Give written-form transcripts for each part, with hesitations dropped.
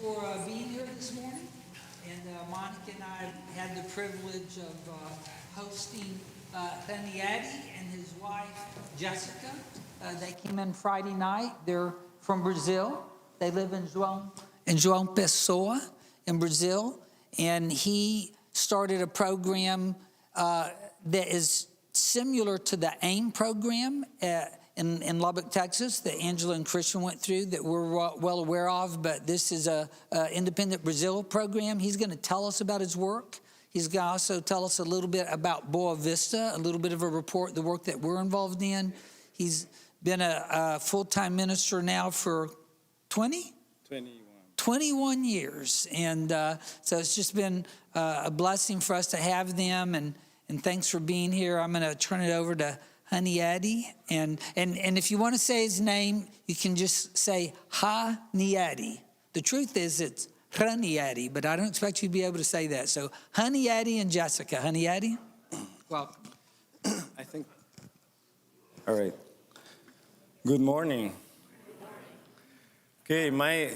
for being here this morning. And Monica and I had the privilege of hosting Raniere and his wife, Jessica. They came in Friday night. They're from Brazil. They live in João Pessoa in Brazil. And he started a program that is similar to the AIM program in Lubbock, Texas, that Angela and Christian went through that we're well aware of, but this is a independent Brazil program. He's going to tell us about his work. He's going to also tell us a little bit about Boa Vista, a little bit of a report, the work that we're involved in. He's been a full-time minister now for 21 years. And so it's just been a blessing for us to have them, and thanks for being here. I'm going to turn it over to Raniere, and if you want to say his name, you can just say Raniere. The truth is it's Raniere, but I don't expect you to be able to say that. So Raniere and Jessica. Raniere, welcome. I think. All right. Good morning. Okay, my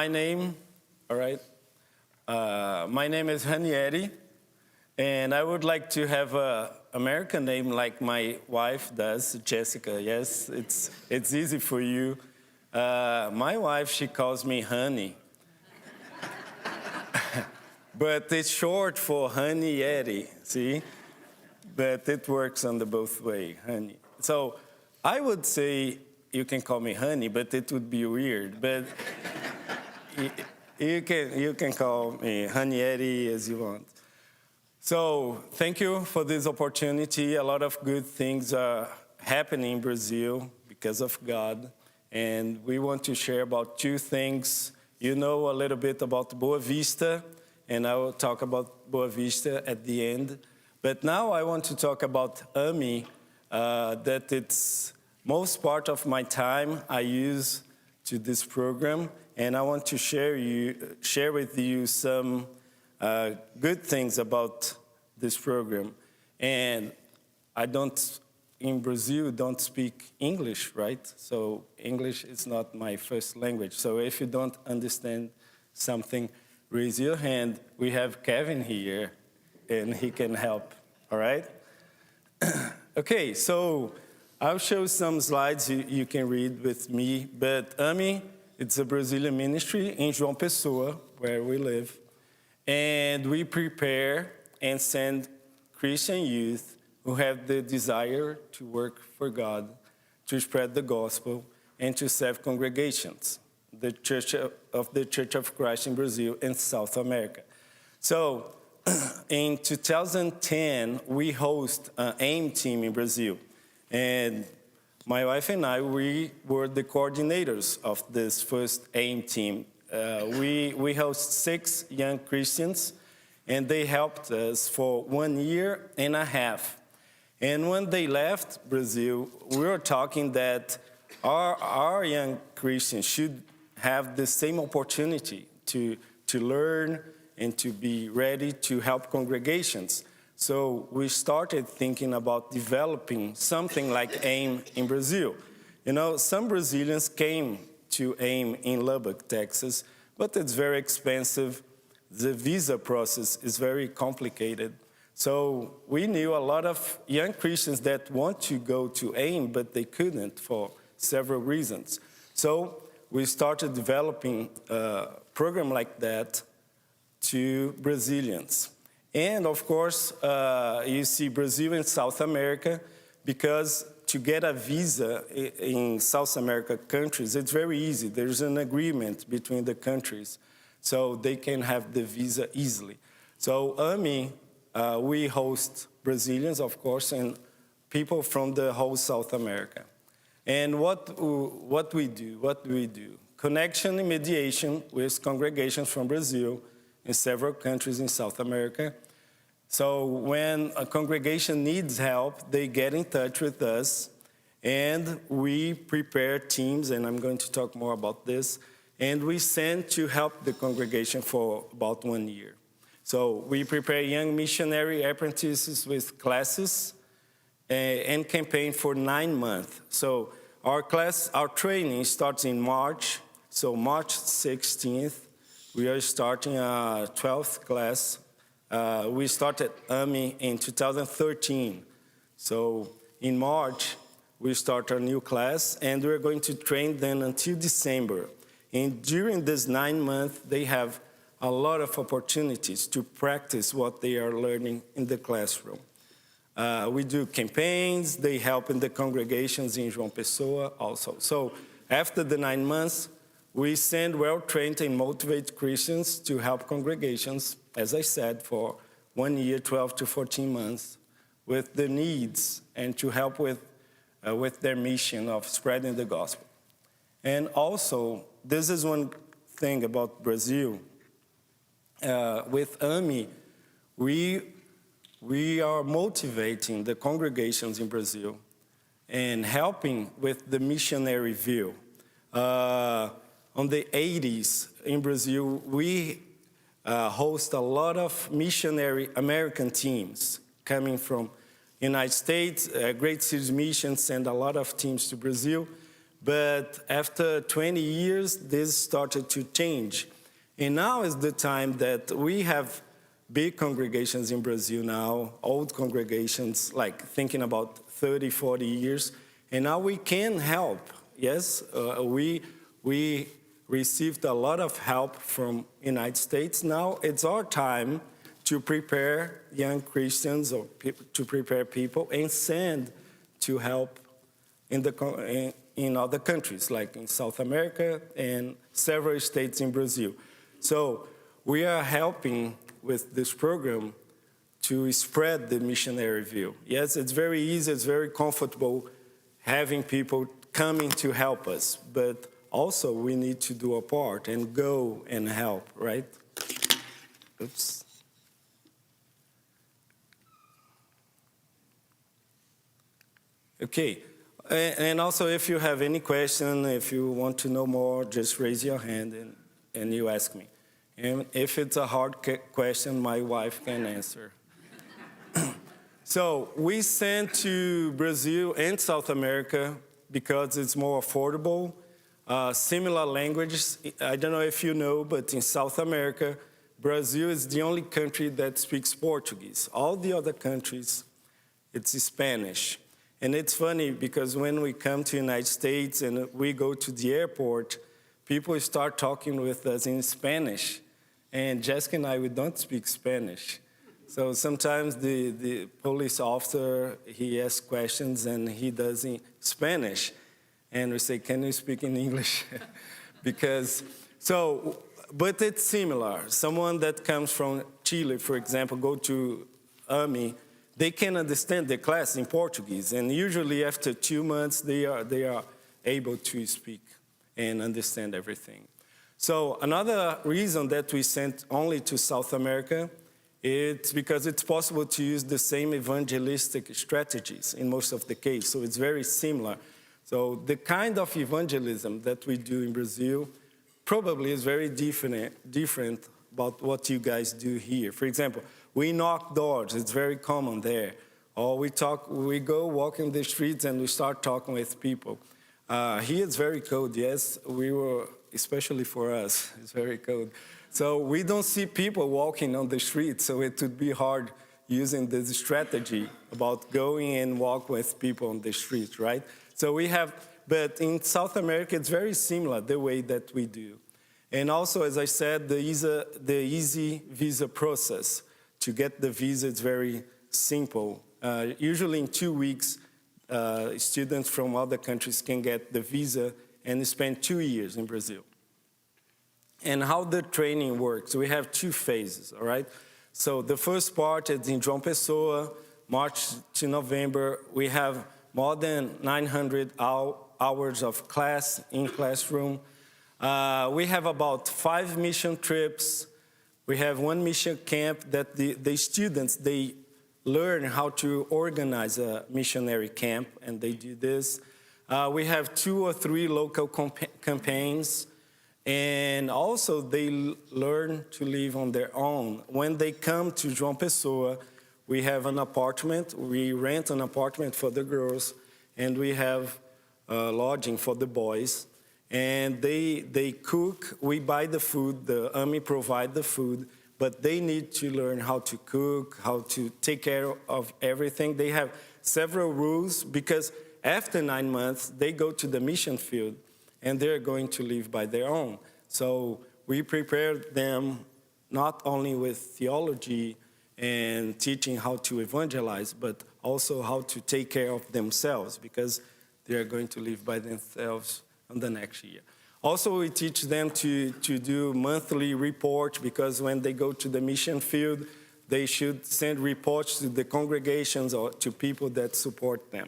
name. All right. My name is Raniere, and I would like to have a American name like my wife does, Jessica. Yes, it's easy for you. My wife, she calls me Honey. But it's short for Raniere, see? But it works on the both way, Honey. So I would say you can call me Honey, but it would be weird. But you can call me Raniere as you want. So thank you for this opportunity. A lot of good things are happening in Brazil because of God. And we want to share about two things. You know a little bit about Boa Vista, and I will talk about Boa Vista at the end. But now I want to talk about AMI, that it's most part of my time I use to this program. And I want to share with you some good things about this program. And in Brazil, don't speak English, right? So English is not my first language. So if you don't understand something, raise your hand. We have Kevin here, and he can help, all right? Okay, so I'll show some slides you can read with me. But AMI, it's a Brazilian ministry in João Pessoa, where we live. And we prepare and send Christian youth who have the desire to work for God, to spread the gospel, and to serve congregations, the Church of Christ in Brazil and South America. So in 2010, we host an AIM team in Brazil. And my wife and I, we were the coordinators of this first AIM team. We host 6 young Christians, and they helped us for 1.5 years. And when they left Brazil, we were talking that our young Christians should have the same opportunity to learn and to be ready to help congregations. So we started thinking about developing something like AIM in Brazil. You know, some Brazilians came to AIM in Lubbock, Texas, but it's very expensive. The visa process is very complicated. So we knew a lot of young Christians that want to go to AIM, but they couldn't for several reasons. So we started developing a program like that to Brazilians. And of course, you see Brazil and South America, because to get a visa in South America countries, it's very easy. There's an agreement between the countries, so they can have the visa easily. So AMI, we host Brazilians, of course, and people from the whole South America. And what we do? Connection and mediation with congregations from Brazil in several countries in South America. So when a congregation needs help, they get in touch with us, and we prepare teams, and I'm going to talk more about this, and we send to help the congregation for about 1 year. So we prepare young missionary apprentices with classes and campaign for 9 months. So our training starts in March, So March 16th, we are starting a 12th class. We started AMI in 2013. So in March, we start our new class, and we're going to train them until December. And during this 9 months, they have a lot of opportunities to practice what they are learning in the classroom. We do campaigns, they help in the congregations in João Pessoa also. So after the 9 months, we send well-trained and motivated Christians to help congregations, as I said, for 1 year, 12 to 14 months, with the needs and to help with their mission of spreading the gospel. And also, this is one thing about Brazil. With AMI, we are motivating the congregations in Brazil and helping with the missionary view. On the 80s in Brazil, we host a lot of missionary American teams coming from United States. Great Cities Mission sent a lot of teams to Brazil. But after 20 years, this started to change. And now is the time that we have big congregations in Brazil now, old congregations, like thinking about 30, 40 years. And now we can help. Yes, we received a lot of help from United States. Now it's our time to prepare young Christians or to prepare people and send to help in other countries, like in South America and several states in Brazil. So we are helping with this program to spread the missionary view. Yes, it's very easy, it's very comfortable having people coming to help us, but also we need to do our part and go and help, right? Oops. Okay, and also if you have any question, if you want to know more, just raise your hand and you ask me. And if it's a hard question, my wife can answer. So we sent to Brazil and South America because it's more affordable. Similar languages, I don't know if you know, but in South America, Brazil is the only country that speaks Portuguese. All the other countries, it's Spanish. And it's funny because when we come to the United States and we go to the airport, people start talking with us in Spanish. And Jessica and I, we don't speak Spanish. So sometimes the police officer, he asks questions and he does in Spanish. And we say, can you speak in English? But it's similar. Someone that comes from Chile, for example, go to AMI, they can understand the class in Portuguese. And usually after 2 months, they are able to speak and understand everything. So another reason that we sent only to South America, it's because it's possible to use the same evangelistic strategies in most of the case. So it's very similar. So the kind of evangelism that we do in Brazil probably is very different about what you guys do here. For example, we knock doors, it's very common there. Or we go walk in the streets and we start talking with people. Here it's very cold, yes, especially for us, it's very cold. So we don't see people walking on the street, so it would be hard using this strategy about going and walk with people on the street, right? So but in South America, it's very similar, the way that we do. And also, as I said, the easy visa process. To get the visa, it's very simple. Usually in 2 weeks, students from other countries can get the visa and spend 2 years in Brazil. And how the training works, we have 2 phases, all right? So the first part is in João Pessoa, March to November. We have more than 900 hours of class in classroom. We have about 5 mission trips. We have 1 mission camp that the students, they learn how to organize a missionary camp, and they do this. We have 2 or 3 local campaigns, and also they learn to live on their own. When they come to João Pessoa, we have an apartment. We rent an apartment for the girls, and we have lodging for the boys. and they cook. We buy the food, the Army provide the food, but they need to learn how to cook, how to take care of everything. They have several rules because after 9 months, they go to the mission field and they're going to live by their own. So we prepare them not only with theology and teaching how to evangelize, but also how to take care of themselves because they're going to live by themselves in the next year. Also, we teach them to do monthly reports because when they go to the mission field, they should send reports to the congregations or to people that support them.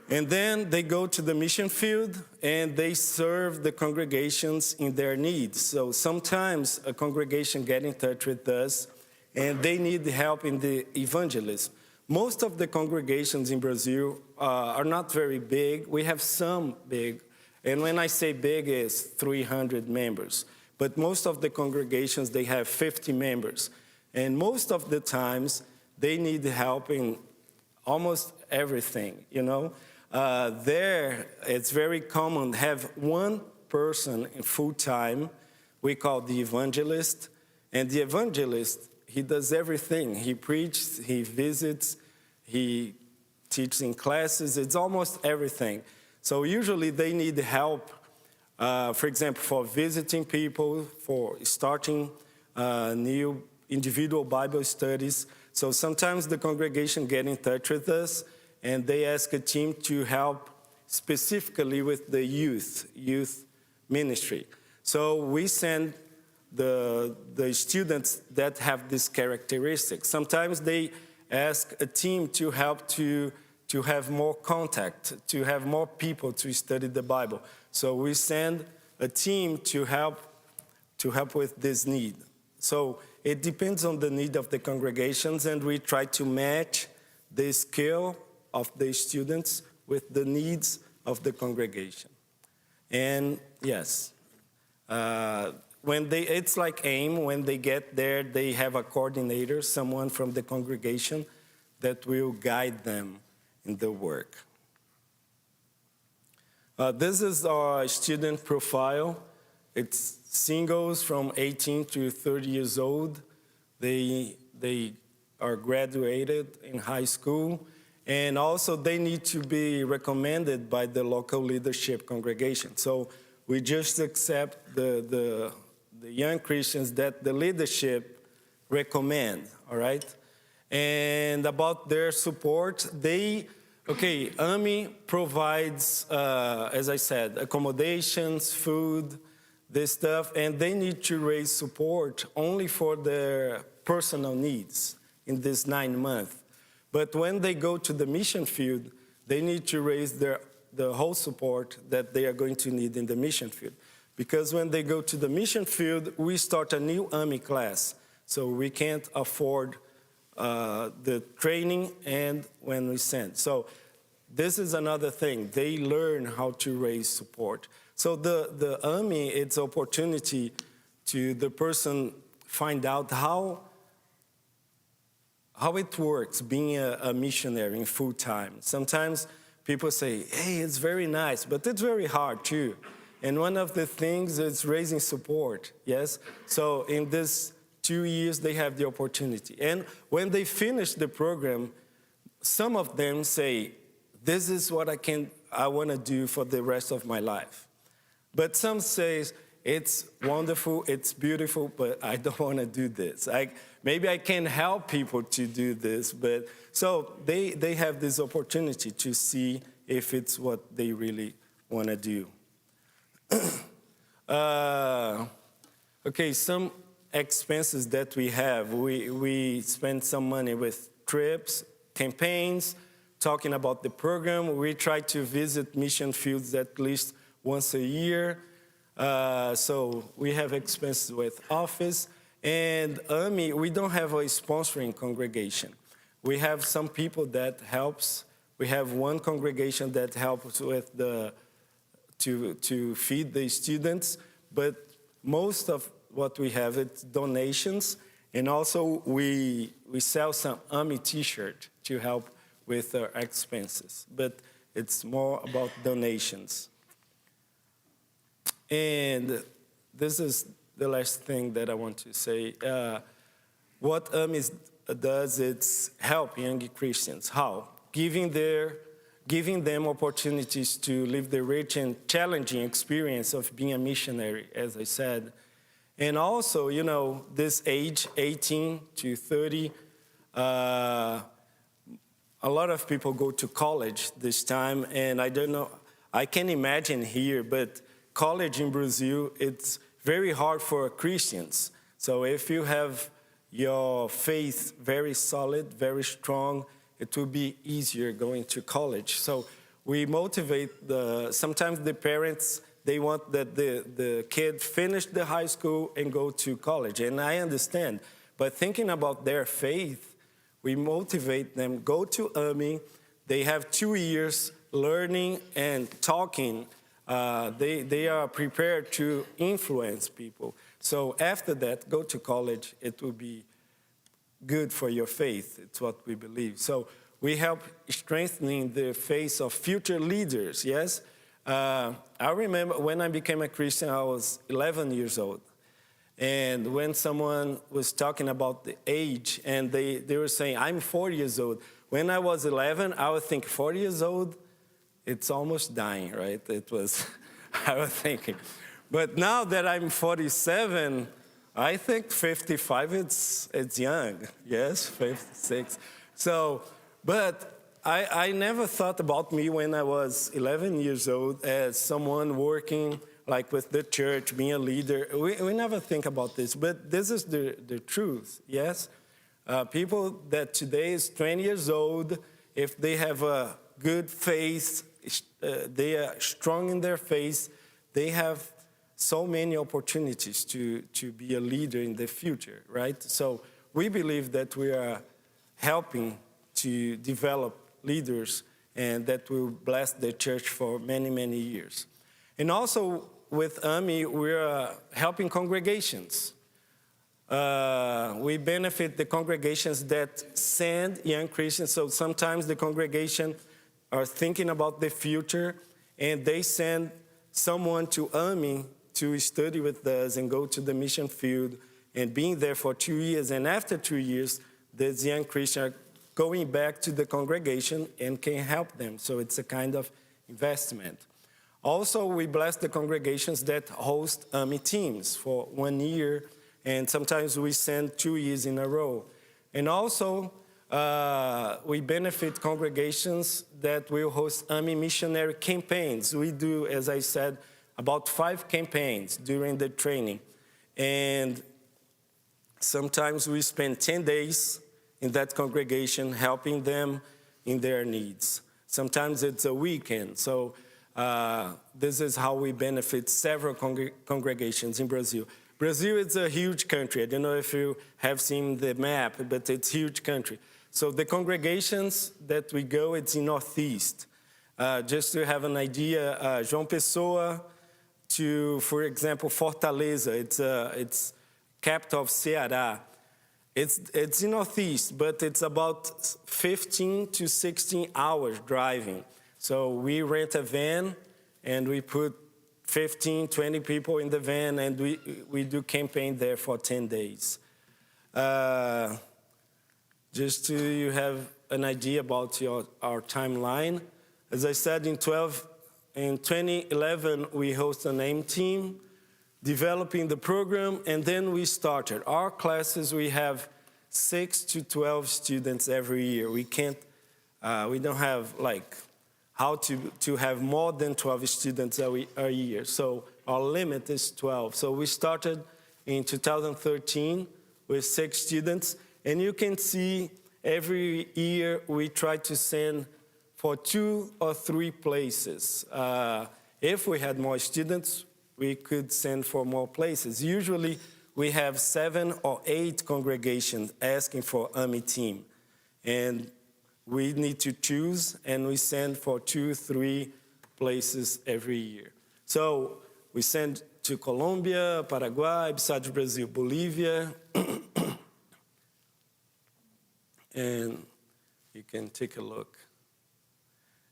And then they go to the mission field and they serve the congregations in their needs. So sometimes a congregation gets in touch with us and they need help in the evangelism. Most of the congregations in Brazil are not very big. We have some big, and when I say big, it's 300 members. But most of the congregations, they have 50 members. And most of the times, they need help in almost everything, you know. There, it's very common to have one person in full time, we call the evangelist, and the evangelist, he does everything. He preaches, he visits, he teaches in classes, it's almost everything. So usually they need help, for example, for visiting people, for starting new individual Bible studies. So sometimes the congregation get in touch with us and they ask a team to help specifically with the youth ministry. So we send the students that have this characteristic. Sometimes they ask a team to help to have more contact, to have more people to study the Bible. So we send a team to help with this need. So it depends on the need of the congregations, and we try to match the skill of the students with the needs of the congregation. And yes, it's like AIM, when they get there, they have a coordinator, someone from the congregation that will guide them in the work. This is our student profile. It's singles from 18 to 30 years old. They are graduated in high school, and also they need to be recommended by the local leadership congregation. So we just accept the young Christians that the leadership recommend, all right? And about their support, AMI provides, as I said, accommodations, food, this stuff, and they need to raise support only for their personal needs in this 9 months. But when they go to the mission field, they need to raise the whole support that they are going to need in the mission field. Because when they go to the mission field, we start a new AMI class. So we can't afford the training and when we send. So this is another thing. They learn how to raise support. So the AMI, it's an opportunity to the person find out how it works being a missionary in full time. Sometimes people say, hey, it's very nice, but it's very hard too. And one of the things is raising support, yes? So in this 2 years, they have the opportunity. And when they finish the program, some of them say, this is what I want to do for the rest of my life. But some say, it's wonderful, it's beautiful, but I don't want to do this. Maybe I can help people to do this, but so they have this opportunity to see if it's what they really want to do. Some expenses that we have. We spend some money with trips, campaigns, talking about the program. We try to visit mission fields at least once a year. So we have expenses with office. And AMI, we don't have a sponsoring congregation. We have some people that helps. We have one congregation that helps with to feed the students, but most of what we have is donations, and also we sell some AMI t-shirt to help with our expenses, but it's more about donations. And this is the last thing that I want to say. What AMIS does, it's help young Christians. How? Giving them opportunities to live the rich and challenging experience of being a missionary, as I said. And also, this age, 18 to 30, a lot of people go to college this time, and I don't know, I can imagine here, but college in Brazil, it's very hard for Christians. So if you have your faith very solid, very strong, it will be easier going to college. So we motivate sometimes the parents, they want that the kid finish the high school and go to college, and I understand. But thinking about their faith, we motivate them, go to AMI, they have 2 years learning and talking. They are prepared to influence people. So after that, go to college, it will be good for your faith. It's what we believe. So we help strengthening the faith of future leaders, yes? I remember when I became a Christian, I was 11 years old. And when someone was talking about the age, and they were saying, I'm 4 years old. When I was 11, I would think 4 years old, it's almost dying, right? It was, I was thinking. But now that I'm 47, I think 55, it's young, yes, 56. So, but I never thought about me when I was 11 years old as someone working like with the church, being a leader. We never think about this, but this is the truth, yes? People that today is 20 years old, if they have a good faith, they are strong in their faith, they have so many opportunities to be a leader in the future, right? So we believe that we are helping to develop leaders and that will bless the church for many, many years. And also with AMI, we're helping congregations. We benefit the congregations that send young Christians. So sometimes the congregation are thinking about the future and they send someone to AMI to study with us and go to the mission field and being there for 2 years. And after 2 years, these young Christians are going back to the congregation and can help them. So it's a kind of investment. Also, we bless the congregations that host AMI teams for 1 year, and sometimes we send 2 years in a row. And also, we benefit congregations that will host AMI missionary campaigns. We do, as I said, about 5 campaigns during the training. And sometimes we spend 10 days in that congregation helping them in their needs. Sometimes it's a weekend. So this is how we benefit several congregations in Brazil. Brazil is a huge country. I don't know if you have seen the map, but it's a huge country. So the congregations that we go, it's in Northeast. Just to have an idea, João Pessoa to, for example, Fortaleza, it's capital of Ceará. It's in Northeast, but it's about 15 to 16 hours driving. So we rent a van and we put 15, 20 people in the van and we do campaign there for 10 days. Just to you have an idea about our timeline. As I said, in 2011, we host an AIM team, developing the program, and then we started. Our classes, we have 6 to 12 students every year. We don't have like how to have more than 12 students a year. So our limit is 12. So we started in 2013 with 6 students, and you can see every year we try to send for 2 or 3 places. If we had more students, we could send for more places. Usually, we have 7 or 8 congregations asking for AMI team. And we need to choose, and we send for 2, 3 places every year. So we send to Colombia, Paraguay, besides Brazil, Bolivia. And you can take a look.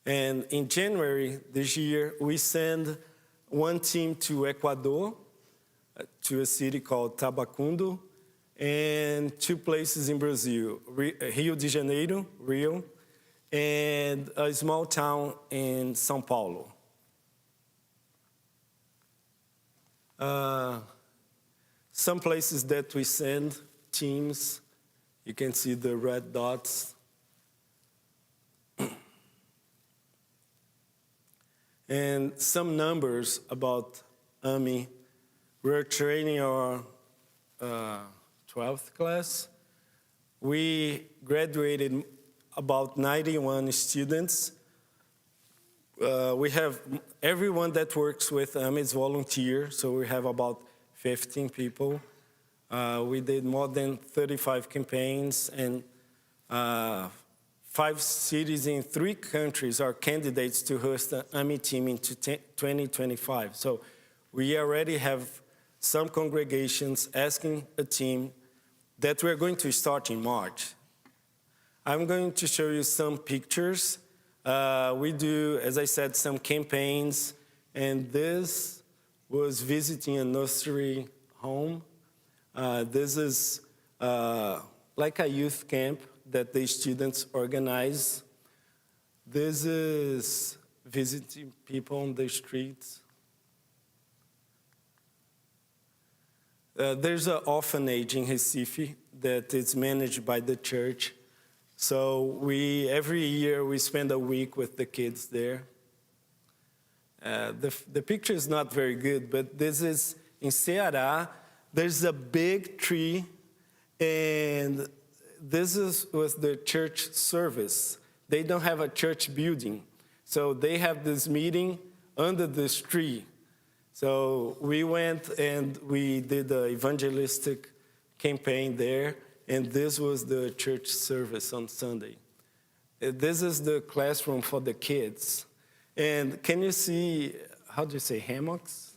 And in January this year, we send one team to Ecuador, to a city called Tabacundo, and 2 places in Brazil, Rio de Janeiro, Rio, and a small town in São Paulo. Some places that we send teams, you can see the red dots. And some numbers about AMI. We're training our 12th class. We graduated about 91 students. We have everyone that works with AMI is volunteer, so we have about 15 people. We did more than 35 campaigns, and 5 cities in 3 countries are candidates to host an AMI team in 2025. So we already have some congregations asking a team that we're going to start in March. I'm going to show you some pictures. We do, as I said, some campaigns, and this was visiting a nursery home. This is like a youth camp that the students organize. This is visiting people on the streets. There's an orphanage in Recife that is managed by the church. So every year we spend a week with the kids there. The picture is not very good, but this is in Ceará. There's a big tree, and this was the church service. They don't have a church building, so they have this meeting under this tree. So we went and we did an evangelistic campaign there, and this was the church service on Sunday. This is the classroom for the kids. And can you see, how do you say, hammocks?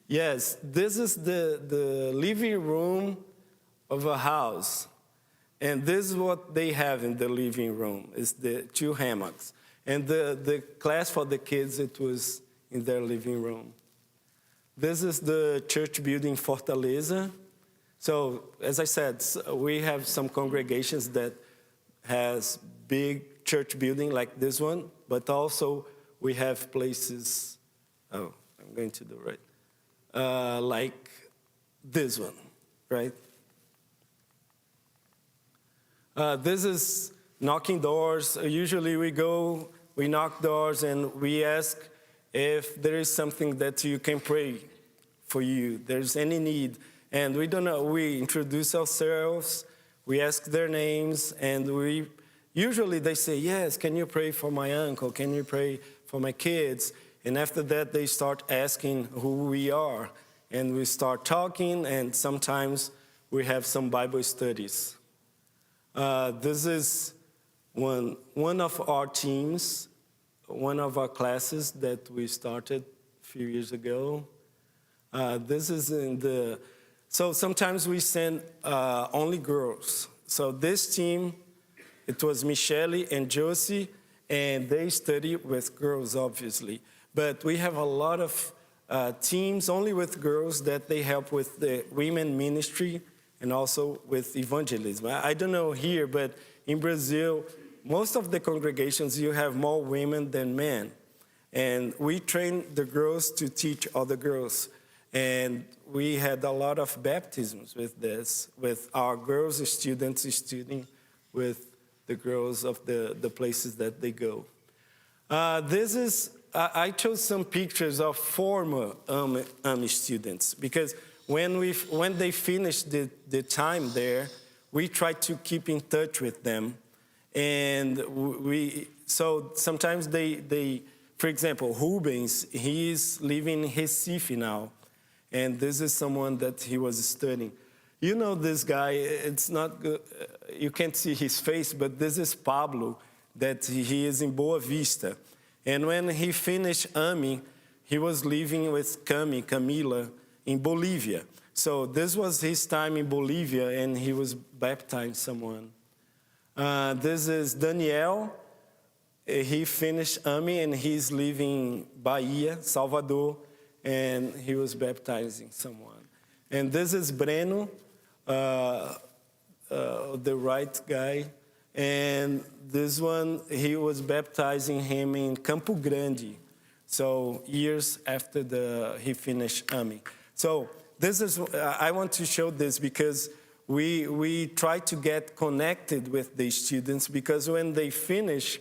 Yes, this is the living room of a house. And this is what they have in the living room, is the 2 hammocks. And the class for the kids, it was in their living room. This is the church building Fortaleza. So, as I said, we have some congregations that has big church building like this one, but also we have places, I'm going to the right, like this one, right? This is knocking doors. Usually we knock doors and we ask if there is something that you can pray for you, there's any need. And we don't know, we introduce ourselves, we ask their names, and usually they say, yes, can you pray for my uncle? Can you pray for my kids? And after that, they start asking who we are. And we start talking, and sometimes we have some Bible studies. This is one of our teams, one of our classes that we started a few years ago. This is so sometimes we send only girls. So this team, it was Michele and Josie, and they study with girls, obviously. But we have a lot of teams only with girls that they help with the women ministry and also with evangelism. I don't know here, but in Brazil, most of the congregations, you have more women than men. And we train the girls to teach other girls. And we had a lot of baptisms with this, with our girls students studying with the girls of the places that they go. I chose some pictures of former AMI students, because when they finished the time there, we tried to keep in touch with them. And so sometimes they, for example, Rubens, he's living in Recife now. And this is someone that he was studying. You know this guy, it's not good, you can't see his face, but this is Pablo, that he is in Boa Vista. And when he finished AMI, he was living with Camila, in Bolivia. So this was his time in Bolivia, and he was baptizing someone. This is Daniel. He finished AMI, and he's living in Bahia, Salvador. and he was baptizing someone. And this is Breno, the right guy. And this one, he was baptizing him in Campo Grande, so years after he finished AMI. So this is, I want to show this because we try to get connected with the students, because when they finish,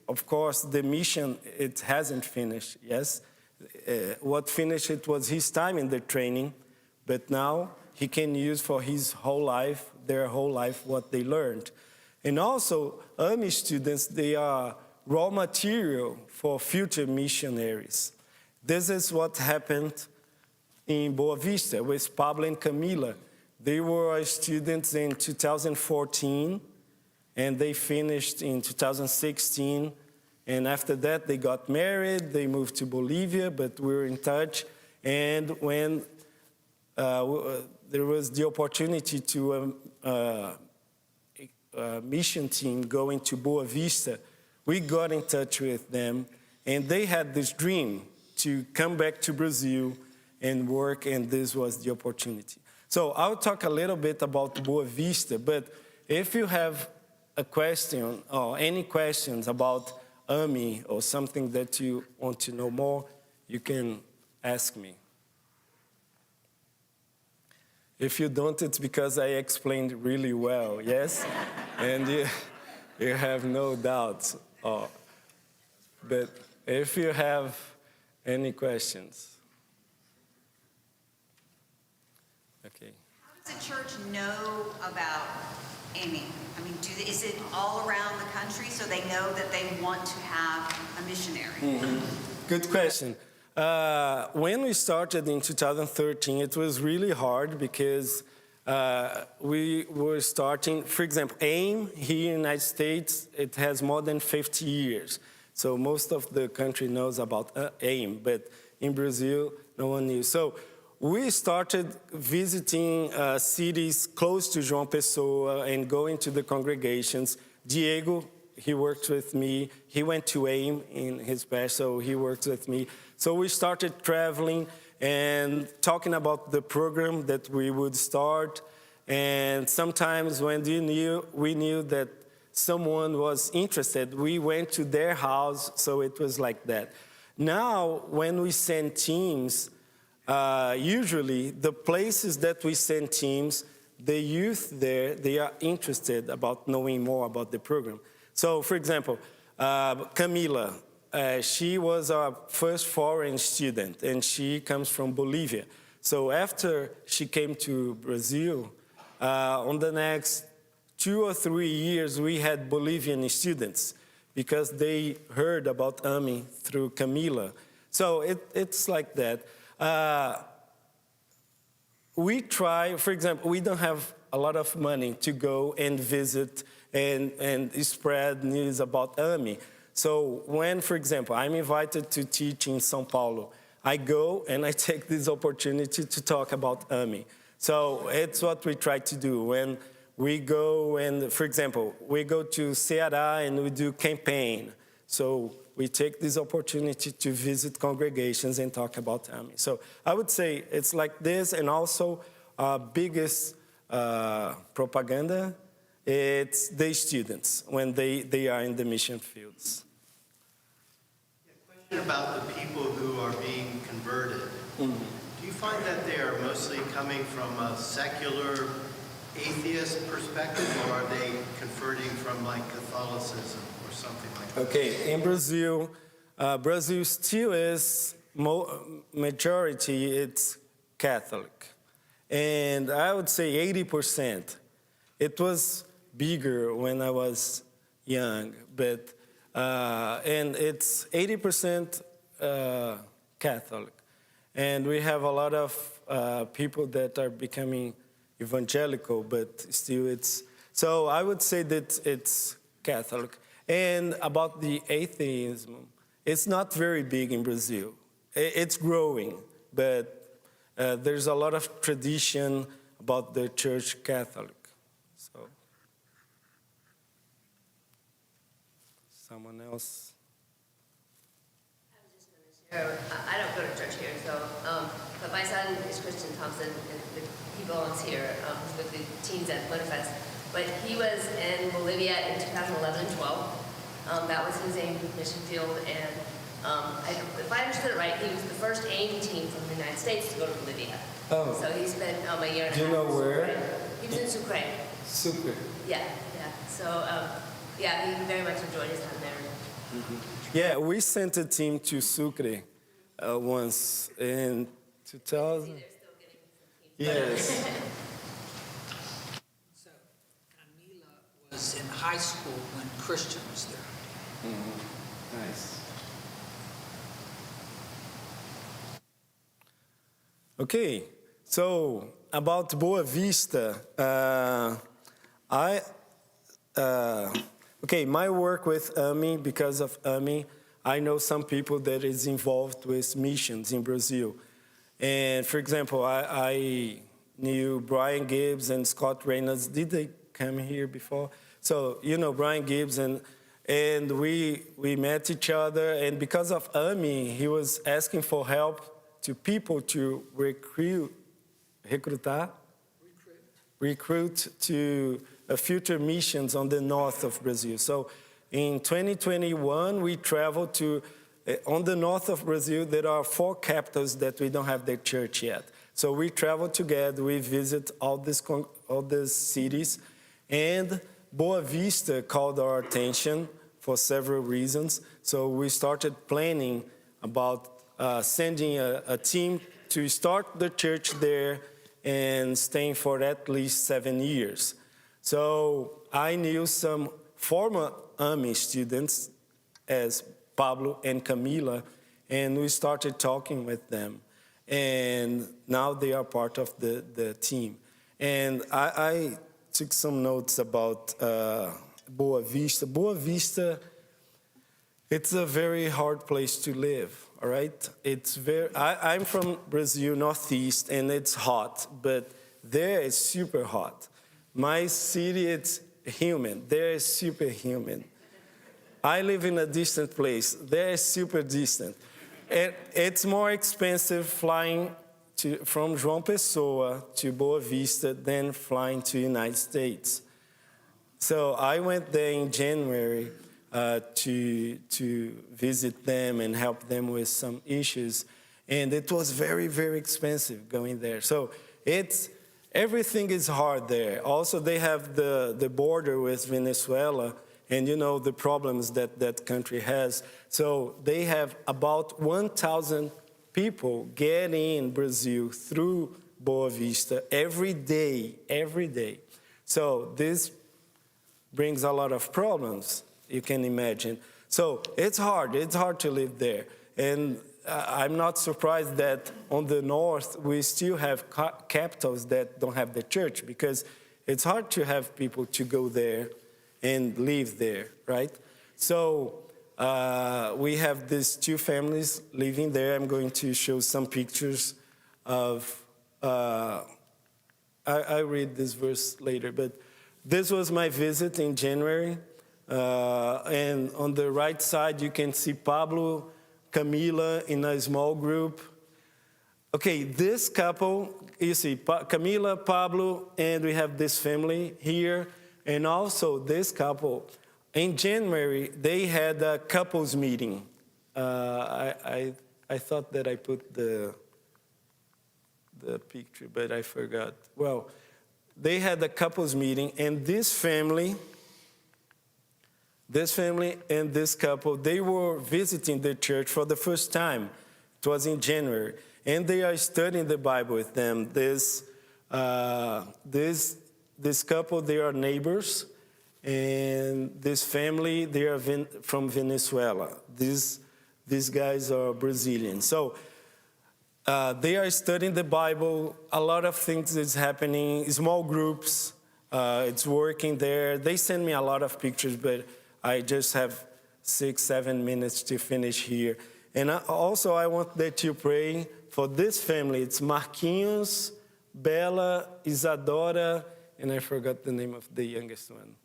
of course, the mission, it hasn't finished, yes? What finished it was his time in the training, but now he can use for his whole life, their whole life, what they learned. And also, AMI students, they are raw material for future missionaries. This is what happened in Boa Vista with Pablo and Camila. They were students in 2014, and they finished in 2016. And after that, they got married, they moved to Bolivia, but we were in touch. And when there was the opportunity to mission team going to Boa Vista, we got in touch with them, and they had this dream to come back to Brazil and work, and this was the opportunity. So I'll talk a little bit about Boa Vista, but if you have a question or any questions about AMI or something that you want to know more, you can ask me. If you don't, it's because I explained really well, yes? And you have no doubts. Oh. But if you have any questions. Okay. How does the church know about AMI? I mean, is it all around the country so they know that they want to have a missionary? Mm-hmm. Good question. When we started in 2013, it was really hard because we were starting, for example, AIM here in the United States, it has more than 50 years. So most of the country knows about AIM, but in Brazil, no one knew. So we started visiting cities close to João Pessoa and going to the congregations. Diego, he worked with me. He went to AIM in his past, so he worked with me. So we started traveling and talking about the program that we would start. And sometimes when we knew that someone was interested, we went to their house, so it was like that. Now, when we send teams, usually the places that we send teams, the youth there, they are interested about knowing more about the program. So, for example, Camila, she was our first foreign student, and she comes from Bolivia. So after she came to Brazil, on the next 2 or 3 years, we had Bolivian students because they heard about AMI through Camila. So it's like that. We try, for example, we don't have a lot of money to go and visit and spread news about AMI. So when, for example, I'm invited to teach in São Paulo, I go and I take this opportunity to talk about AMI. So it's what we try to do. When we go and, for example, we go to Ceará and we do campaign. So we take this opportunity to visit congregations and talk about AMI. So I would say it's like this, and also our biggest propaganda, it's the students when they are in the mission fields. A question about the people who are being converted. Mm-hmm. Do you find that they are mostly coming from a secular atheist perspective, or are they converting from like Catholicism or something like that? Okay, in Brazil, Brazil still is majority, it's Catholic. And I would say 80%. It was bigger when I was young, but, and it's 80% Catholic. And we have a lot of people that are becoming evangelical, but still it's, so I would say that it's Catholic. And about the atheism, it's not very big in Brazil. It's growing, but there's a lot of tradition about the Church Catholic. So, someone else? I was just going to I don't go to church here, so, but my son is Christian Thompson, and he belongs here with the teens at Winterfest. But he was in Bolivia in 2011 and 12. That was his AIM mission field, and if I understood it right, he was the first AIM team from the United States to go to Bolivia. Oh. So he spent a year and a half. Do you know in where? Sucre. He was in Sucre. Super. Yeah. So, yeah, he very much enjoyed his time there. Yeah, we sent a team to Sucre once in 2000. They're still getting some teams. Yes. So Camila was in high school when Christian was there. Nice. Okay, so about Boa Vista, my work with AMI, because of AMI, I know some people that is involved with missions in Brazil. And for example, I knew Brian Gibbs and Scott Reynolds. Did they come here before? So, you know, Brian Gibbs and we met each other, and because of AMI, he was asking for help to people to recruit to future missions on the north of Brazil. So in 2021, we traveled to, on the north of Brazil, there are 4 capitals that we don't have their church yet. So we traveled together, we visit all these cities, and Boa Vista called our attention for several reasons. So we started planning about sending a team to start the church there and staying for at least 7 years. So I knew some former AMI students as Pablo and Camila, and we started talking with them. And now they are part of the team. And I took some notes about Boa Vista. Boa Vista, it's a very hard place to live, all right? I'm from Brazil, Northeast, and it's hot, but there it's super hot. My city, it's humid. There is super humid. I live in a distant place. There is super distant. And it's more expensive flying from João Pessoa to Boa Vista than flying to the United States. So I went there in January to visit them and help them with some issues. And it was very, very expensive going there. So everything is hard there. Also, they have the border with Venezuela, and you know the problems that country has. So they have about 1,000 people getting in Brazil through Boa Vista every day. So this brings a lot of problems, you can imagine. So it's hard to live there. And I'm not surprised that on the north, we still have capitals that don't have the church, because it's hard to have people to go there and live there, right? So we have these 2 families living there. I'm going to show some pictures of, I read this verse later, but this was my visit in January. And on the right side, you can see Pablo, Camila in a small group. Okay, this couple, you see Camila, Pablo, and we have this family here. And also this couple, in January, they had a couples meeting. I thought that I put the picture, but I forgot. Well, they had a couples meeting, and this family and this couple, they were visiting the church for the first time. It was in January. And they are studying the Bible with them. This couple, they are neighbors. And this family, they are from Venezuela. These guys are Brazilian. So they are studying the Bible. A lot of things is happening. Small groups, it's working there. They send me a lot of pictures, but I just have 6-7 minutes to finish here. And also I want that you pray for this family. It's Marquinhos, Bella, Isadora, and I forgot the name of the youngest one.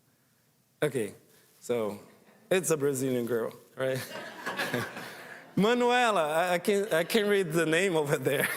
Okay, so it's a Brazilian girl, right? Manuela, I can read the name over there.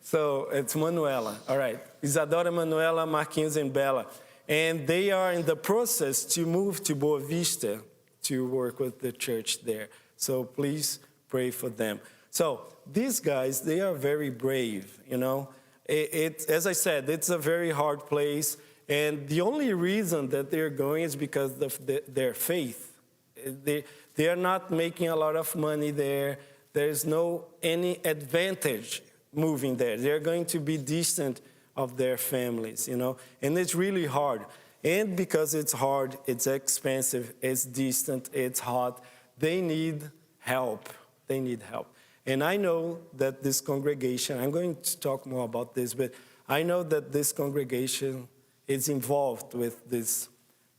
So it's Manuela. All right. Isadora, Manuela, Marquinhos, and Bella. And they are in the process to move to Boa Vista to work with the church there. So please pray for them. So these guys, they are very brave, you know. As I said, it's a very hard place. And the only reason that they're going is because of their faith. They are not making a lot of money there. There's no any advantage moving there. They're going to be distant of their families, you know. And it's really hard. And because it's hard, it's expensive, it's distant, it's hot, they need help. They need help. And I know that this congregation, I'm going to talk more about this, but I know that this congregation is involved with this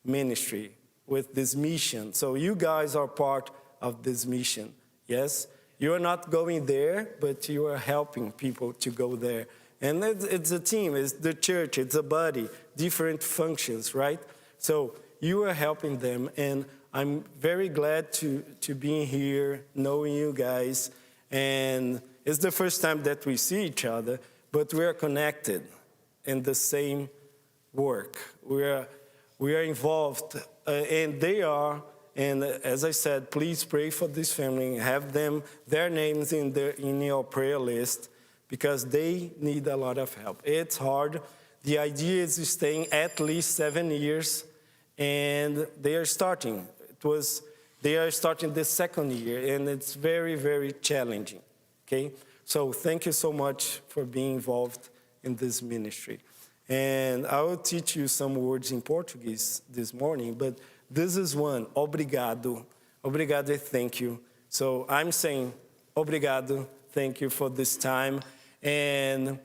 ministry, with this mission. So you guys are part of this mission, yes? You are not going there, but you are helping people to go there. And it's a team, it's the church, it's a body, different functions, right? So you are helping them, and I'm very glad to be here, knowing you guys. And it's the first time that we see each other, but we are connected in the same work. We are involved, and they are. And as I said, please pray for this family. Have their names in your prayer list, because they need a lot of help. It's hard. The idea is staying at least 7 years, and they are starting. They are starting the second year, and it's very, very challenging. Okay? So thank you so much for being involved in this ministry. And I will teach you some words in Portuguese this morning, but this is one, obrigado. Obrigado, thank you. So I'm saying obrigado, thank you for this time. And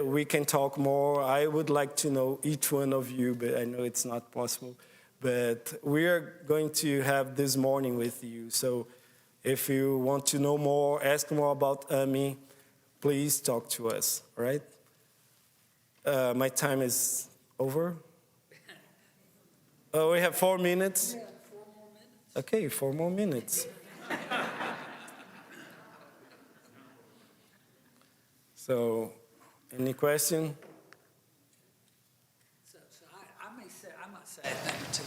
we can talk more. I would like to know each one of you, but I know it's not possible. But we are going to have this morning with you. So if you want to know more, ask more about AMI, please talk to us, all right? My time is over. Oh, we have 4 minutes? Yeah, 4 more minutes. Okay, 4 more minutes. So, any question? So I might say a thing or two.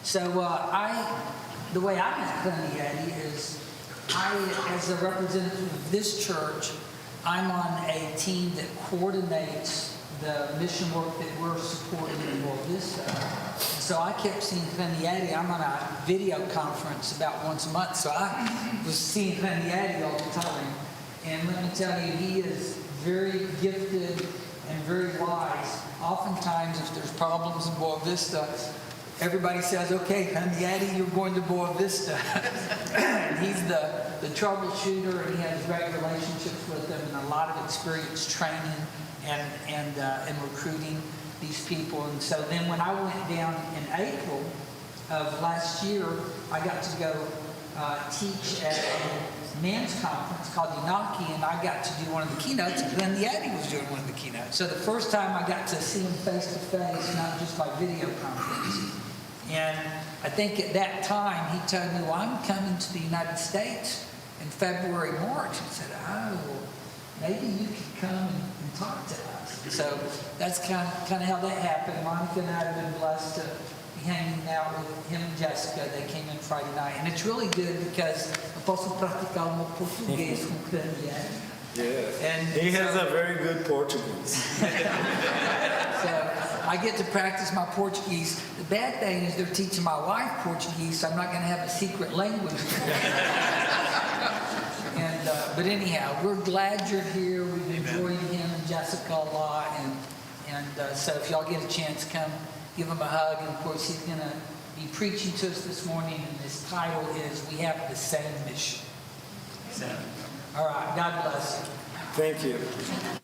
So the way I met Honey Eddie is as a representative of this church, I'm on a team that coordinates the mission work that we're supporting in Boa Vista. So I kept seeing Honey Eddie. I'm on a video conference about once a month, so I was seeing Honey Eddie all the time. And let me tell you, he is very gifted and very wise. Oftentimes, if there's problems in Boa Vista, everybody says, okay, Honey Eddie, you're going to Boa Vista. And he's the troubleshooter, and he has great relationships with them and a lot of experience training and recruiting these people. And so then when I went down in April of last year, I got to go teach at a men's conference called Inaki, and I got to do one of the keynotes, and then the Eddie was doing one of the keynotes. So the first time I got to see him face to face, not just by video conference. And I think at that time he told me, well, I'm coming to the United States in February, March. He said, oh, well, maybe you could come and talk to us. And so that's kind of how that happened. Monica and I have been blessed to be hanging out with him and Jessica. They came in Friday night. And it's really good because eu posso praticar o meu português com o Raniere. Yeah. And he has so, a very good Portuguese. So I get to practice my Portuguese. The bad thing is they're teaching my wife Portuguese, so I'm not going to have a secret language. But anyhow, we're glad you're here. We've enjoyed him and Jessica a lot. And so if y'all get a chance, come give him a hug. And of course, he's going to be preaching to us this morning. And his title is We Have the Same Mission. So, all right. God bless you. Thank you.